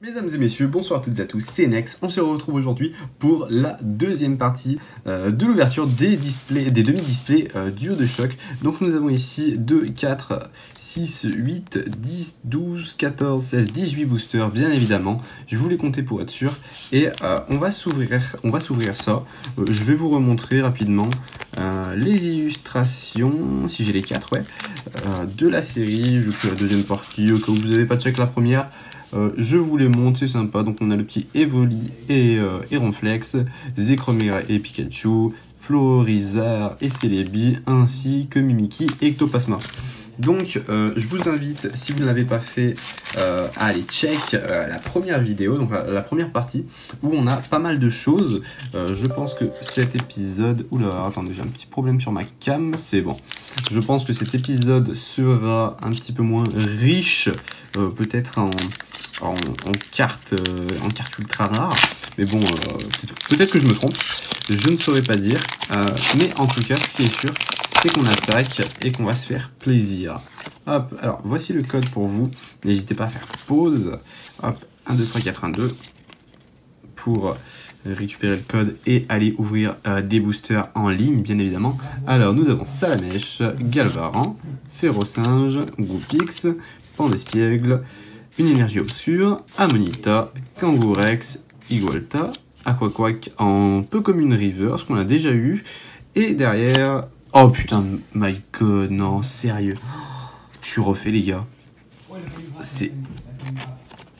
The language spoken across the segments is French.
Mesdames et messieurs, bonsoir à toutes et à tous, c'est Nex. On se retrouve aujourd'hui pour la deuxième partie de l'ouverture des demi-displays duo de choc. Donc nous avons ici 2, 4, 6, 8, 10, 12, 14, 16, 18 boosters, bien évidemment. Je vous les compter pour être sûr. Et on va s'ouvrir ça. Je vais vous remontrer rapidement les illustrations, si j'ai les 4, ouais, de la série. Je fais la deuxième partie, au cas où vous n'avez pas check la première. Je vous les montre, c'est sympa. Donc on a le petit Evoli et Ronflex, Zekrom et Pikachu, Florizard et Celebi, ainsi que Mimikyu et Ectoplasma. Donc je vous invite, si vous ne l'avez pas fait, à aller check la première vidéo, donc la première partie, où on a pas mal de choses. Je pense que cet épisode... Oula, attendez, j'ai un petit problème sur ma cam, c'est bon. Je pense que cet épisode sera un petit peu moins riche, peut-être en carte ultra rare, mais bon, peut-être que je me trompe, je ne saurais pas dire, mais en tout cas, ce qui est sûr, c'est qu'on attaque et qu'on va se faire plaisir. Hop, alors voici le code pour vous, n'hésitez pas à faire pause, hop, 1, 2, 3, 4, 1, 2, pour récupérer le code et aller ouvrir des boosters en ligne, bien évidemment. Alors, nous avons Salamèche, Galvaran, Férocinge, Goupix, Pandespiègle, une énergie obscure, Amonita, Kangourex, Igualta, Aquaquack en peu comme une River, ce qu'on a déjà eu. Et derrière... Oh putain, my god, non, sérieux. Je suis refait, les gars.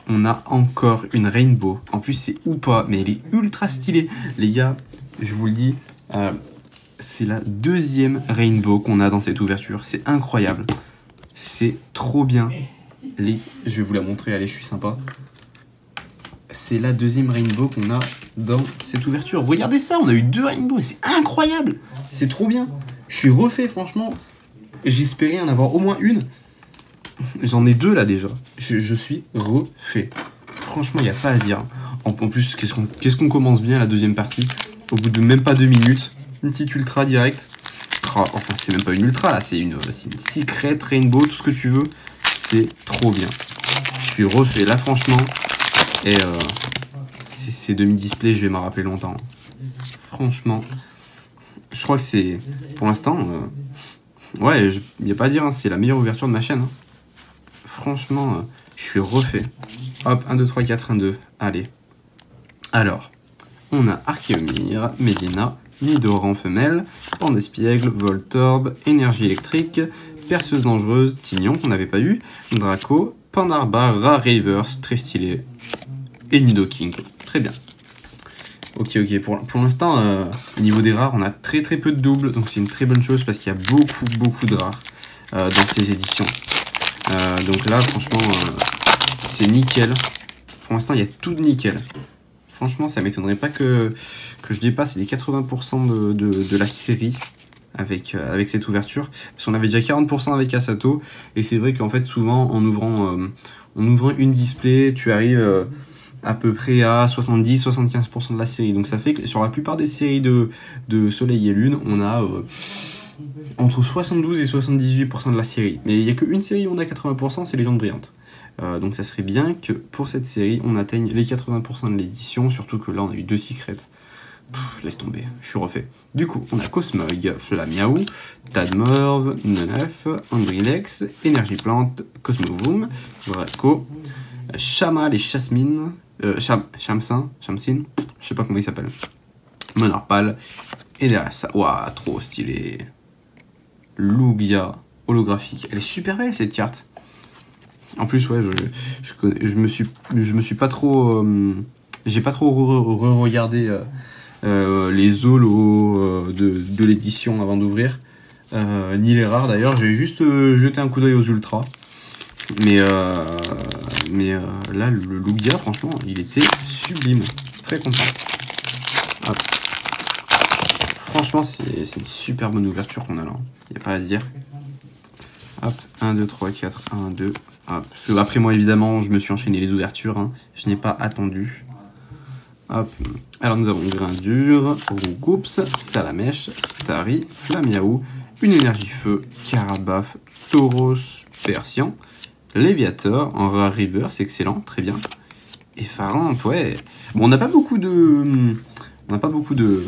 On a encore une Rainbow. En plus, c'est ou pas, mais elle est ultra stylée. Les gars, je vous le dis, c'est la deuxième Rainbow qu'on a dans cette ouverture. C'est incroyable. C'est trop bien. Je vais vous la montrer, allez, je suis sympa. C'est la deuxième Rainbow qu'on a dans cette ouverture. Regardez ça, on a eu 2 Rainbows, c'est incroyable. C'est trop bien. Je suis refait, franchement. J'espérais en avoir au moins une. J'en ai 2 là déjà. Je suis refait. Franchement, il n'y a pas à dire. En plus, qu'est-ce qu'on commence bien la deuxième partie. Au bout de même pas 2 minutes. Une petite ultra directe. Oh, enfin, c'est même pas une ultra là, c'est une secret, Rainbow, tout ce que tu veux. C'est trop bien. Je suis refait là, franchement. Et ces demi-displays, je vais m'en rappeler longtemps. Franchement, je crois que c'est, pour l'instant, ouais, il n'y a pas à dire, hein, c'est la meilleure ouverture de ma chaîne. Hein. Franchement, je suis refait. Hop, 1, 2, 3, 4, 1, 2. Allez. Alors, on a Archeomir, Medina, Nidoran femelle, Pandespiègle, Voltorb, Énergie électrique, Perceuse dangereuse, Tignon qu'on n'avait pas eu, Draco, Pandarba, Reverse, très stylé, et Nidoking. Très bien. Ok, pour l'instant, au niveau des rares, on a très peu de doubles, donc c'est une très bonne chose parce qu'il y a beaucoup de rares dans ces éditions. Donc là, franchement, c'est nickel. Pour l'instant, il y a tout de nickel. Franchement, ça m'étonnerait pas que je dépasse les 80% de la série avec cette ouverture. Parce qu'on avait déjà 40% avec Asato. Et c'est vrai qu'en fait, souvent, en ouvrant une display, tu arrives à peu près à 70-75% de la série. Donc ça fait que sur la plupart des séries de Soleil et Lune, on a entre 72 et 78% de la série. Mais il n'y a qu'une série où on a 80%, c'est Légendes Brillantes. Donc ça serait bien que pour cette série, on atteigne les 80% de l'édition, surtout que là on a eu 2 secrets. Laisse tomber, je suis refait. Du coup, on a Cosmog, Flamiaou, Tadmorve, Nenef, Andrilex, Énergie Plante, Cosmovoom, Draco, Chamal et Chasmine, Shamsin, je sais pas comment il s'appelle, Monarpal, et derrière ça, waouh, trop stylé. Lugia holographique, elle est super belle cette carte. En plus, ouais, je me suis pas trop, j'ai pas trop regardé les holos de l'édition avant d'ouvrir, ni les rares d'ailleurs. J'ai juste jeté un coup d'œil aux ultras, mais là le Lugia, franchement, il était sublime, très content. Hop. Franchement, c'est une super bonne ouverture qu'on a là, il n'y a pas à dire. Hop, 1, 2, 3, 4, 1, 2. Hop. Parce que après moi, évidemment, je me suis enchaîné les ouvertures. Hein. Je n'ai pas attendu. Hop. Alors, nous avons Grindur, Roucoups, Salamèche, Starry, Flamiaou, une énergie feu, Carabaf, Tauros, Persian, Léviator, en rare river, c'est excellent, très bien. effarante, ouais. Bon, on n'a pas beaucoup de... On n'a pas beaucoup de...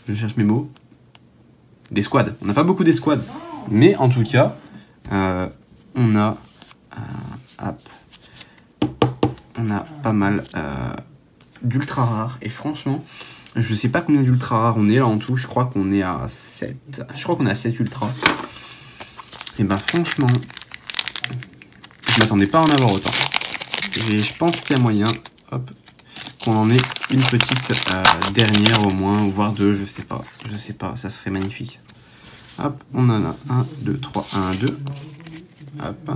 Je cherche mes mots. D'escouades. On n'a pas beaucoup d'escouades. Mais en tout cas, on a... hop. On a pas mal d'ultra rares. Et franchement, je sais pas combien d'ultra rares on est là en tout. Je crois qu'on est à 7. Je crois qu'on est à 7 ultra. Et ben franchement, je m'attendais pas à en avoir autant. Et je pense qu'il y a moyen, hop, qu'on en ait une petite dernière au moins, voire deux, je sais pas, ça serait magnifique. Hop, on en a 1, 2, 3, 1, 2. Hop.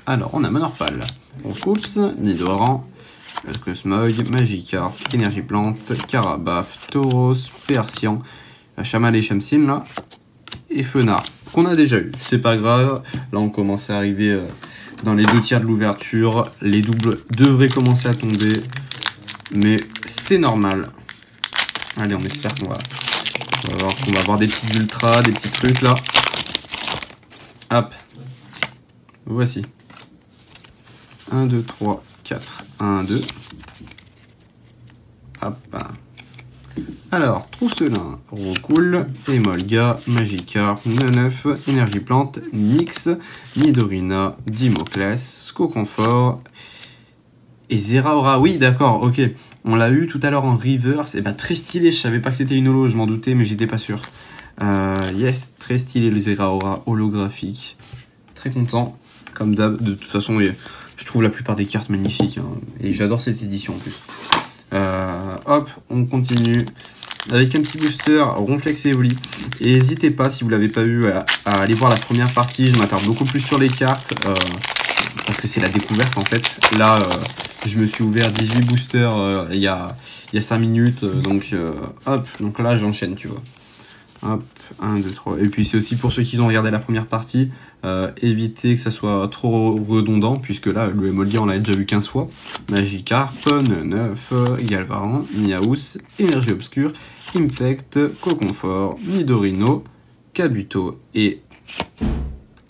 Alors, on a Monorpal, Ronfoups, Nidoran, Smog, Magikarp, Énergie Plante, Carabaf, Tauros, Persian, Chamal et Shamsin là, et Fenard, qu'on a déjà eu. C'est pas grave, là on commence à arriver dans les 2 tiers de l'ouverture, les doubles devraient commencer à tomber, mais c'est normal. Allez, on espère qu'on va avoir des petits ultras, des petits trucs là. Hop, voici. 1, 2, 3, 4, 1, 2. Hop. Alors, Trousselin, Roucoule, Emolga, Magikarp, Neunef, Énergie Plante, Nyx, Nidorina, Dimoclès, Scoconfort et Zeraora. Oui, d'accord, ok. On l'a eu tout à l'heure en reverse. Et bah, très stylé. Je savais pas que c'était une holo, je m'en doutais, mais j'étais pas sûr. Yes, très stylé le Zeraora holographique. Très content, comme d'hab. De toute façon, je trouve la plupart des cartes magnifiques. Hein, et j'adore cette édition en plus. Hop, on continue avec un petit booster Ronflex et Evoli. Et n'hésitez pas, si vous l'avez pas vu, à aller voir la première partie. Je m'attarde beaucoup plus sur les cartes parce que c'est la découverte en fait. Là, je me suis ouvert 18 boosters il y a 5 minutes. Donc, hop, donc là, j'enchaîne, tu vois. Hop, 1, 2, 3. Et puis, c'est aussi pour ceux qui ont regardé la première partie. Éviter que ça soit trop redondant, puisque là, le Emolga, on l'a déjà vu 15 fois. Magikarp, Neunef, Galvaran, Miaous, Énergie Obscure, Infect, Coconfort, Nidorino, Kabuto et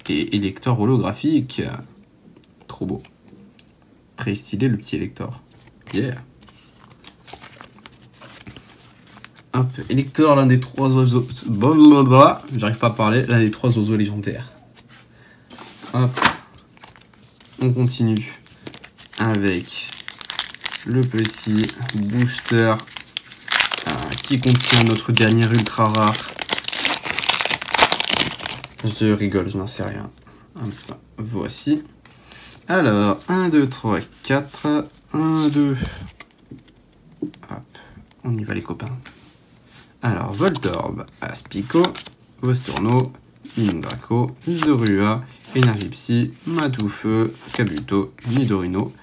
Elector holographique. Trop beau. Très stylé le petit Elector. Yeah. Hop, Elector, l'un des 3 oiseaux... J'arrive pas à parler, l'un des 3 oiseaux légendaires. Hop, on continue avec le petit booster qui contient notre dernier ultra rare. Je rigole, je n'en sais rien. Hop, voici. Alors, 1, 2, 3, 4, 1, 2. Hop, on y va les copains. Alors, Voltorb, Aspico, Vosturno, Mindraco, Zorua, Énergie Psy, Matoufeu, Kabuto, Nidorino,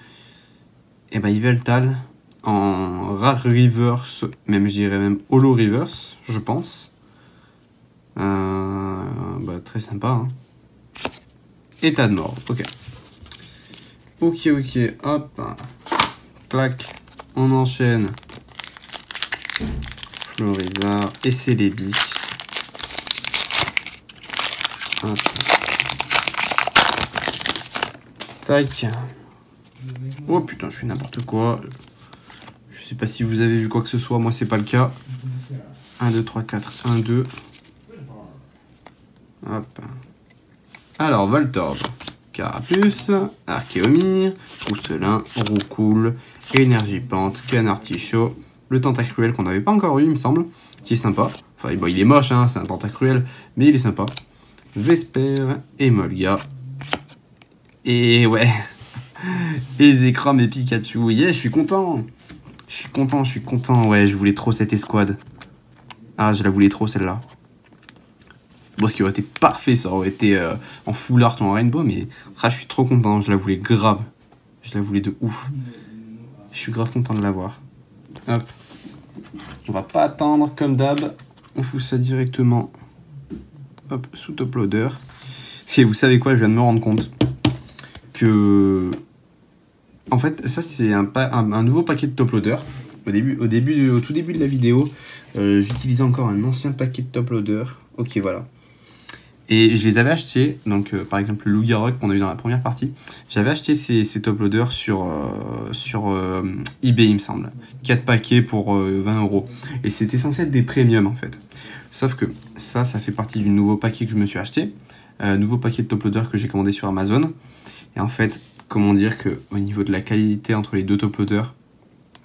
et bah Yveltal en rare reverse, même je dirais même holo reverse, je pense. Bah très sympa. Hein. État de mort, ok. Ok, hop. Clac, on enchaîne. Florizard et Celebi. Hop. Tac. Oh putain, je fais n'importe quoi. Je sais pas si vous avez vu quoi que ce soit, moi c'est pas le cas. 1, 2, 3, 4, 1, 2. Hop. Alors, Voltorb, Carapuce, Archéomir, Trousselin, Roucoule, Énergie Plante, Canartichaud, le Tentacruel qu'on n'avait pas encore eu, il me semble, qui est sympa. Enfin, bon, il est moche, hein, c'est un Tentacruel, mais il est sympa. Vesper, Emolga. Et ouais. Et Zekrom et Pikachu. Yeah, je suis content. Je suis content. Ouais, je voulais trop cette escouade. Ah, je la voulais trop celle-là. Bon, ce qui aurait été parfait, ça aurait été en full art ou en rainbow, mais ah, je suis trop content. Je la voulais grave. Je la voulais de ouf. Je suis grave content de l'avoir. Hop. On va pas attendre comme d'hab. On fout ça directement. Hop, sous top loader. Et vous savez quoi, je viens de me rendre compte que... En fait, ça c'est un nouveau paquet de top loader. Au tout début de la vidéo, j'utilisais encore un ancien paquet de top loader. Ok, voilà. Et je les avais achetés, donc par exemple le Loup-Garou qu'on a eu dans la première partie, j'avais acheté ces top loaders sur eBay il me semble. 4 paquets pour 20 €. Et c'était censé être des premiums en fait. Sauf que ça fait partie du nouveau paquet que je me suis acheté. Nouveau paquet de top loaders que j'ai commandé sur Amazon. Et en fait, comment dire que au niveau de la qualité entre les deux top loaders,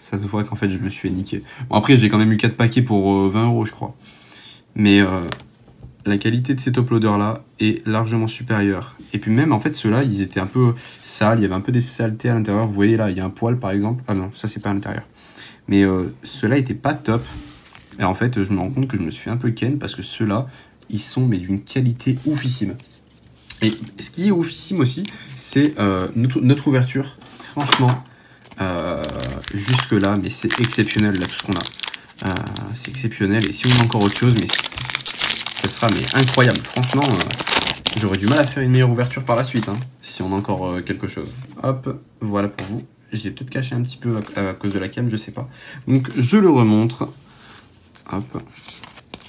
ça se voit qu'en fait je me suis fait niquer. Bon après j'ai quand même eu 4 paquets pour 20 € je crois. Mais la qualité de ces top loaders là est largement supérieure. Et puis même en fait ceux-là ils étaient un peu sales, il y avait un peu des saletés à l'intérieur. Vous voyez là il y a un poil par exemple. Ah non ça c'est pas à l'intérieur. Mais ceux-là étaient pas top. Et en fait je me rends compte que je me suis fait un peu ken parce que ceux-là ils sont mais d'une qualité oufissime. Et ce qui est oufissime aussi c'est notre ouverture. Franchement jusque là mais c'est exceptionnel là tout ce qu'on a. C'est exceptionnel et si on a encore autre chose mais ça sera mais incroyable. Franchement, j'aurais du mal à faire une meilleure ouverture par la suite, hein, si on a encore quelque chose. Hop, voilà pour vous. Je l'ai peut-être caché un petit peu à cause de la cam, je sais pas. Donc je le remontre. Hop.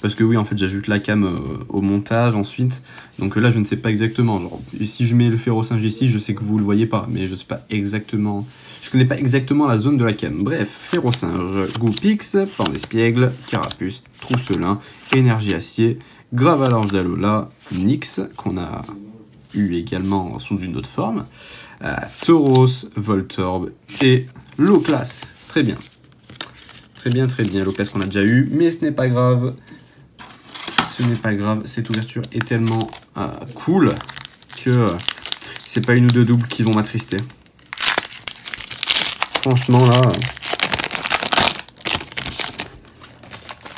Parce que oui, en fait, j'ajoute la cam au montage ensuite. Donc là, je ne sais pas exactement. Genre, si je mets le ferro-singe ici, je sais que vous le voyez pas, mais je sais pas exactement. Je connais pas exactement la zone de la cam. Bref, ferro-singe, Goupix, pan d'espiègle, carapuce, trousselin, énergie acier, gravalanche d'Alola, Nyx, qu'on a eu également sous une autre forme, Tauros, Voltorb et Loclas. Très bien. Très bien, très bien. Loclas qu'on a déjà eu, mais ce n'est pas grave. Ce n'est pas grave. Cette ouverture est tellement cool que c'est pas une ou deux doubles qui vont m'attrister. Franchement, là...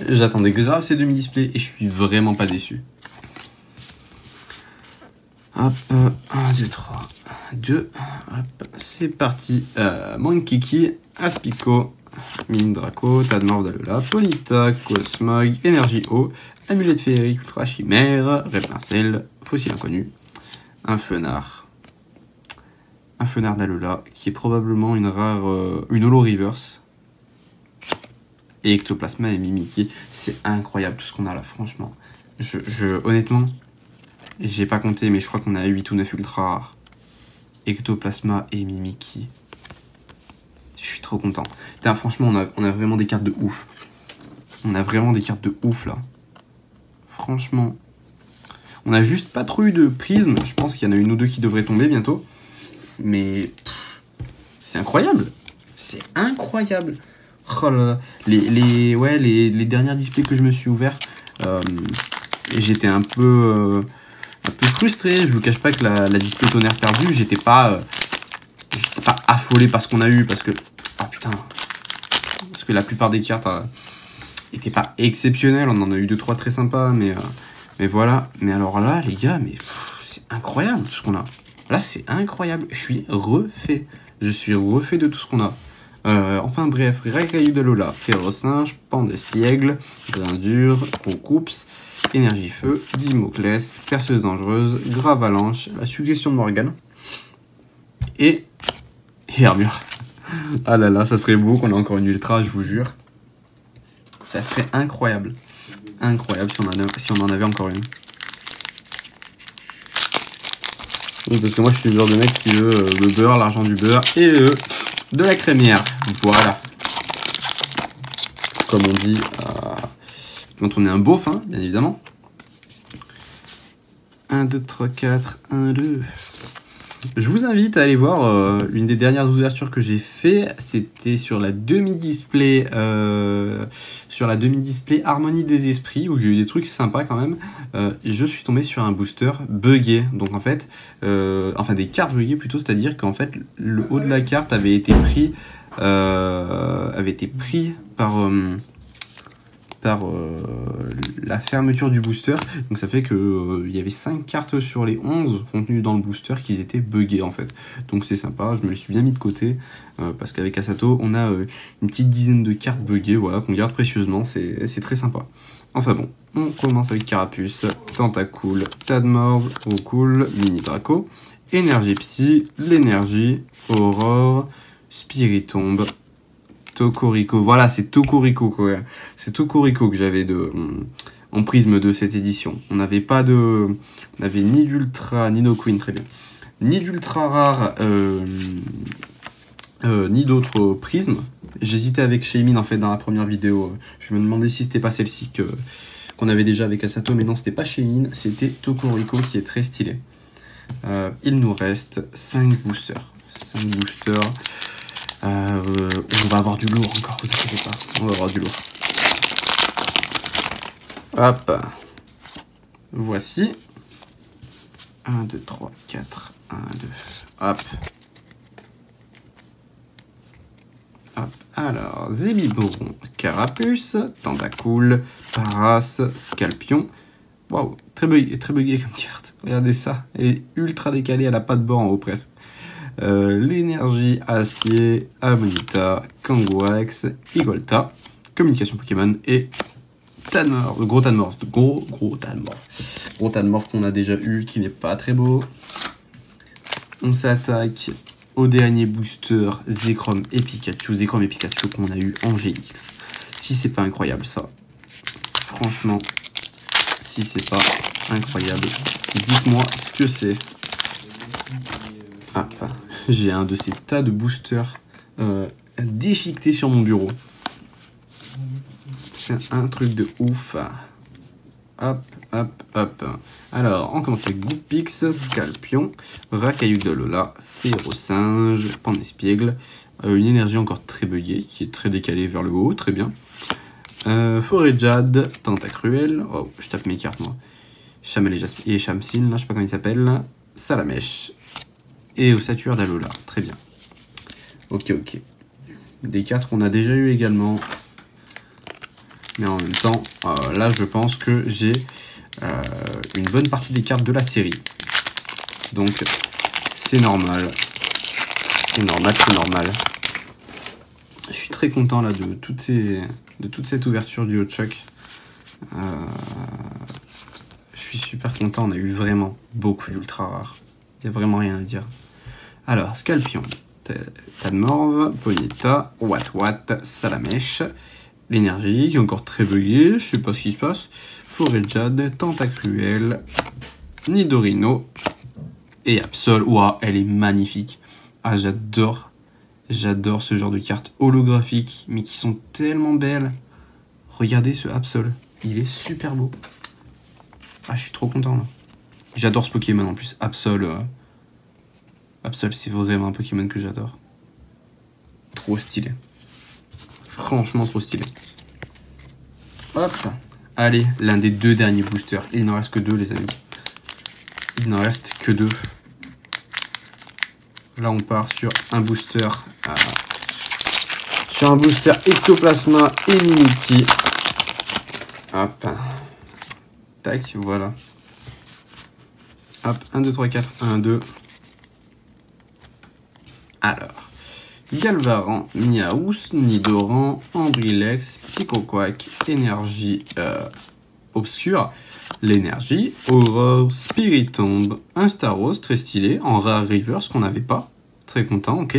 J'attendais grave ces demi-displays et je suis vraiment pas déçu. Hop, 1, 2, 3, 2, hop, c'est parti. Monkiki, Aspico, Mindraco, Tadmor d'Alola, Ponyta, Cosmog, Énergie Eau, Amulette Féerique, Ultra Chimère, Répincelle, Fossile Inconnu, un Fenard d'Alola, qui est probablement une rare, une Holo Reverse. Et Ectoplasma et Mimikyu, c'est incroyable tout ce qu'on a là, franchement. Honnêtement, j'ai pas compté, mais je crois qu'on a 8 ou 9 ultra rares. Ectoplasma et Mimikyu. Je suis trop content. Putain, franchement, on a vraiment des cartes de ouf. On a vraiment des cartes de ouf là. Franchement. On a juste pas trop eu de prisme. Je pense qu'il y en a une ou deux qui devraient tomber bientôt. Mais c'est incroyable. C'est incroyable. Oh là là. Les dernières displays que je me suis ouvert, j'étais un peu frustré. Je vous cache pas que la display tonnerre perdu, j'étais pas affolé par ce qu'on a eu parce que putain, parce que la plupart des cartes étaient pas exceptionnelles. On en a eu 2-3 très sympas, mais voilà. Mais alors là, les gars, mais c'est incroyable tout ce qu'on a. Là, c'est incroyable. Je suis refait. Je suis refait de tout ce qu'on a. Enfin bref, Racaillou d'Alola, Ferro-Singe, Pan d'Espiègle, Grindure, Roucoups, Énergie Feu, Dimoclès, Perceuse Dangereuse, Gravalanche, la Suggestion de Morgane et Armure. Ah là là, ça serait beau qu'on ait encore une ultra, je vous jure. Ça serait incroyable. Incroyable si on en avait encore une. Oui, parce que moi je suis le genre de mec qui veut le beurre, l'argent du beurre et de la crémière. Voilà. Comme on dit quand on est un beauf, hein, bien évidemment. 1, 2, 3, 4, 1, 2. Je vous invite à aller voir une des dernières ouvertures que j'ai fait. C'était sur la demi-display Harmonie des Esprits, où j'ai eu des trucs sympas quand même. Je suis tombé sur un booster buggé. Donc en fait, enfin des cartes buggées plutôt, c'est-à-dire qu'en fait le haut de la carte avait été pris par la fermeture du booster. Donc ça fait que il y avait 5 cartes sur les 11 contenues dans le booster qui étaient buggées en fait. Donc c'est sympa, je me les suis bien mis de côté parce qu'avec Asato on a une petite dizaine de cartes buggées, voilà, qu'on garde précieusement, c'est très sympa. Enfin bon, on commence avec Carapuce, Tentacool, Tadmorve, Roucool, Mini Draco, Énergie Psy, l'énergie, Aurore, Spiritombe, Tocorico, voilà, c'est Tocorico quoi. C'est Tocorico que j'avais en prisme de cette édition. On n'avait pas de... On avait ni d'ultra, ni no queen, très bien. Ni d'ultra rare, ni d'autres prismes. J'hésitais avec Shaymin en fait dans la première vidéo. Je me demandais si c'était pas celle-ci qu'on avait déjà avec Asato, mais non, c'était pas Shaymin, c'était Tokoriko qui est très stylé. Il nous reste 5 boosters. 5 boosters. On va avoir du lourd encore, vous inquiétez pas. On va avoir du lourd. Hop. Voici. 1, 2, 3, 4. 1, 2. Hop. Hop. Alors, Zébiboron, Carapuce, Tentacool, Paras, Scalpion. Waouh, très bugué comme carte. Regardez ça. Elle est ultra décalée, elle a pas de bord en haut presque. L'énergie, Acier, Amonita, Kangouax, Igolta, Communication Pokémon et Tanmorph, gros Tanmorph, gros Tanmorph. Gros Tanmorph qu'on a déjà eu, qui n'est pas très beau. On s'attaque au dernier booster, Zekrom et Pikachu. Zekrom et Pikachu qu'on a eu en GX. Si c'est pas incroyable ça, franchement, si c'est pas incroyable, dites-moi ce que c'est. Ah, j'ai un de ces tas de boosters déchiquetés sur mon bureau. C'est un truc de ouf. Hop, hop, hop. Alors, on commence avec Goupix, Scalpion, Racaillou de Lola, Férocinge, Pandespiègle. Une énergie encore très buggée, qui est très décalée vers le haut, très bien. Forêt-Jade, Tentacruel. Oh, je tape mes cartes, moi. Chamel et Chamsin, là, je sais pas comment il s'appelle. Salamèche. Et Ossature d'Alola, très bien. Ok. Des cartes qu'on a déjà eu également. Mais en même temps, là je pense que j'ai une bonne partie des cartes de la série. Donc c'est normal. C'est normal. Je suis très content là de toute cette ouverture du Hotchuck. Je suis super content, on a eu vraiment beaucoup d'ultra rares. Il n'y a vraiment rien à dire. Alors, Scalpion, Tanmorph, Ponyta, Wat, Salamèche, l'énergie qui est encore très buggée, je sais pas ce qui se passe, Forêt-Jade, Tentacruel, Nidorino et Absol. Ouah, elle est magnifique. Ah, j'adore ce genre de cartes holographiques, mais qui sont tellement belles. Regardez ce Absol, il est super beau. Ah, je suis trop content là. J'adore ce Pokémon en plus, Absol. Absol, c'est vraiment un Pokémon que j'adore. Trop stylé. Franchement, trop stylé. Hop. Allez, l'un des 2 derniers boosters. Il n'en reste que 2, les amis. Il n'en reste que 2. Là, on part sur un booster. Sur un booster Ectoplasma et Mimikyu. Hop. Tac, voilà. Hop, 1, 2, 3, 4, 1, 2. Alors, Galvaran, Niaous, Nidoran, Ambrilex, Psychoquack, Énergie Obscure, l'énergie, Aurore, Spiritomb, un Staros, très stylé, en rare reverse qu'on n'avait pas, très content, ok.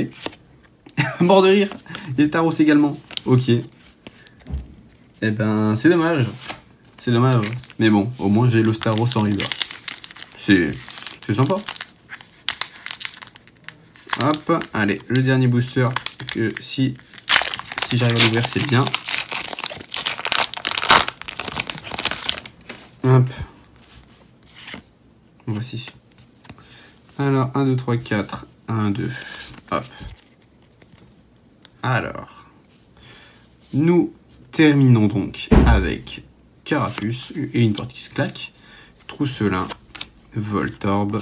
Mort de rire, et Staros également, ok. Eh ben, c'est dommage, mais bon, au moins j'ai le Staros en reverse, c'est sympa. Hop, allez, le dernier booster, que si j'arrive à l'ouvrir, c'est bien. Hop. Voici. Alors, 1, 2, 3, 4. 1, 2. Hop. Alors. Nous terminons donc avec Carapuce et une porte qui se claque. Trousselin, Voltorb,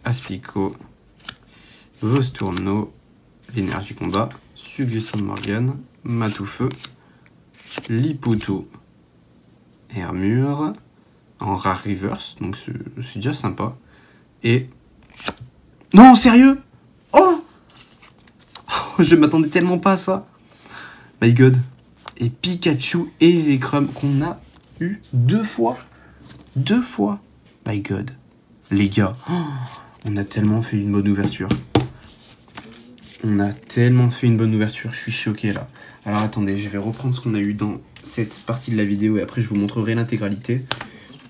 Aspico, Vostourno, l'énergie combat, Suggestion de Morgane, Matoufeu, Liputo, Hermure, en rare reverse, donc c'est déjà sympa. Et... Non, sérieux? Oh, je m'attendais tellement pas à ça. My God. Et Pikachu et Zekrom qu'on a eu 2 fois. 2 fois. My God. Les gars, on a tellement fait une bonne ouverture. Je suis choqué là. Alors attendez, je vais reprendre ce qu'on a eu dans cette partie de la vidéo et après je vous montrerai l'intégralité.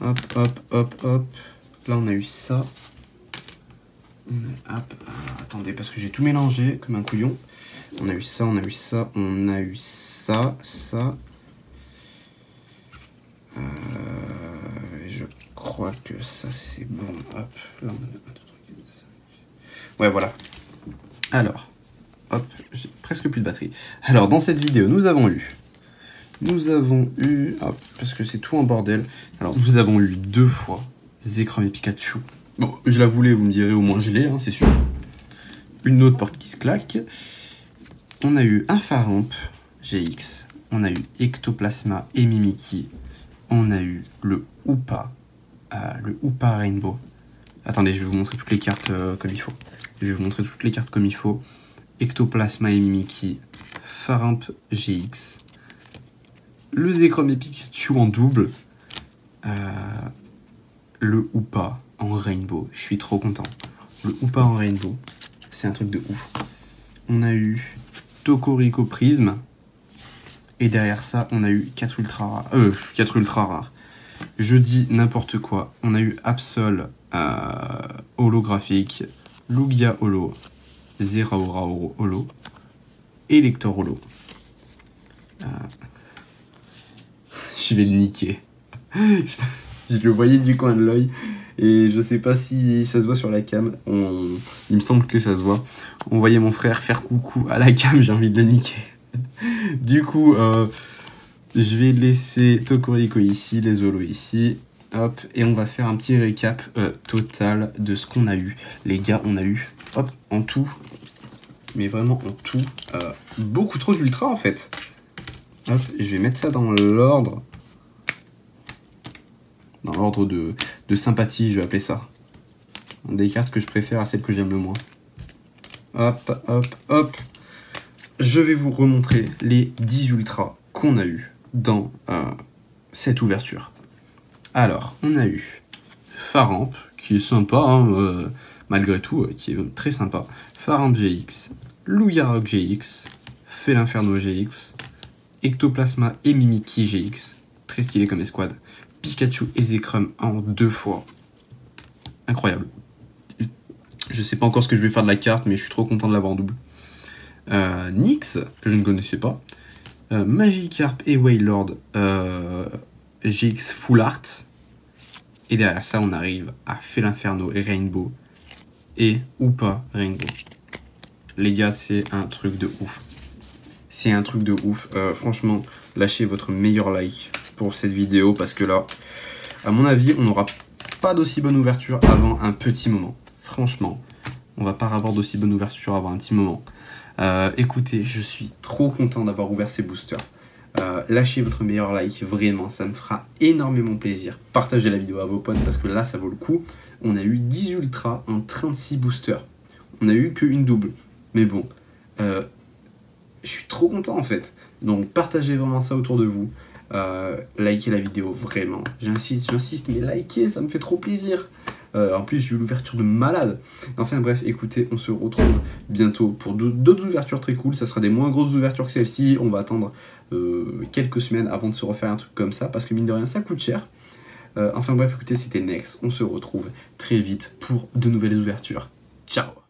Hop, hop, hop, hop. Là on a eu ça. Hop, attendez parce que j'ai tout mélangé comme un couillon. On a eu ça, on a eu ça, on a eu ça, ça. Je crois que ça c'est bon. Hop, là on a 1, 2, 3, 4, 5. Ouais, voilà. Alors, hop, j'ai presque plus de batterie. Alors, dans cette vidéo, nous avons eu, hop, parce que c'est tout en bordel. Alors, nous avons eu 2 fois Zekrom et Pikachu. Bon, je la voulais, vous me direz, au moins je l'ai, hein, c'est sûr. Une autre porte qui se claque. On a eu un Faramp GX. On a eu Ectoplasma et Mimikyu. On a eu le Hoopa Rainbow. Attendez, je vais vous montrer toutes les cartes comme il faut. Je vais vous montrer toutes les cartes comme il faut. Ectoplasma et Mimikyu, Faramp GX, le Zekrom et Pikachu en double, le Hoopa en Rainbow. Je suis trop content. Le Hoopa en Rainbow, c'est un truc de ouf. On a eu Tokorico Prism. Et derrière ça, on a eu 4 ultra rares. Je dis n'importe quoi. On a eu Absol holographique, Lugia holo, Zeraora holo, Elector holo. Je vais le niquer. Je le voyais du coin de l'œil. Et je sais pas si ça se voit sur la cam. Il me semble que ça se voit. On voyait mon frère faire coucou à la cam, j'ai envie de le niquer. Du coup, je vais laisser Tokorico ici, les holos ici. Hop, et on va faire un petit récap total de ce qu'on a eu. Les gars, on a eu, hop, en tout, mais vraiment en tout, beaucoup trop d'ultra en fait. Hop, je vais mettre ça dans l'ordre. Dans l'ordre de sympathie, je vais appeler ça. Des cartes que je préfère à celles que j'aime le moins. Hop, hop, hop. Je vais vous remontrer les 10 ultras qu'on a eu dans cette ouverture. Alors, on a eu Faramp, qui est sympa, hein, malgré tout, qui est très sympa. Faramp GX, Lugia GX, Felinferno GX, Ectoplasma et Mimikyu GX, très stylé comme escouade. Pikachu et Zekrom en 2 fois. Incroyable. Je sais pas encore ce que je vais faire de la carte, mais je suis trop content de l'avoir en double. Nyx, que je ne connaissais pas. Magikarp et Wailord GX Full Art. Et derrière ça, on arrive à Felinferno et Rainbow. Et Hoopa Rainbow. Les gars, c'est un truc de ouf. C'est un truc de ouf. Franchement, lâchez votre meilleur like pour cette vidéo. Parce que là, à mon avis, on n'aura pas d'aussi bonne ouverture avant un petit moment. Franchement, on va pas avoir d'aussi bonne ouverture avant un petit moment. Écoutez, je suis trop content d'avoir ouvert ces boosters. Lâchez votre meilleur like, vraiment, ça me fera énormément plaisir. Partagez la vidéo à vos potes parce que là, ça vaut le coup. On a eu 10 ultras en 36 boosters. On a eu qu'une double. Mais bon, je suis trop content en fait. Donc partagez vraiment ça autour de vous. Likez la vidéo, vraiment. J'insiste, mais likez, ça me fait trop plaisir. En plus, j'ai eu l'ouverture de malade. Enfin bref, écoutez, on se retrouve bientôt pour d'autres ouvertures très cool. Ça sera des moins grosses ouvertures que celle-ci. On va attendre quelques semaines avant de se refaire un truc comme ça. Parce que mine de rien, ça coûte cher. Enfin bref, écoutez, c'était Nex. On se retrouve très vite pour de nouvelles ouvertures. Ciao!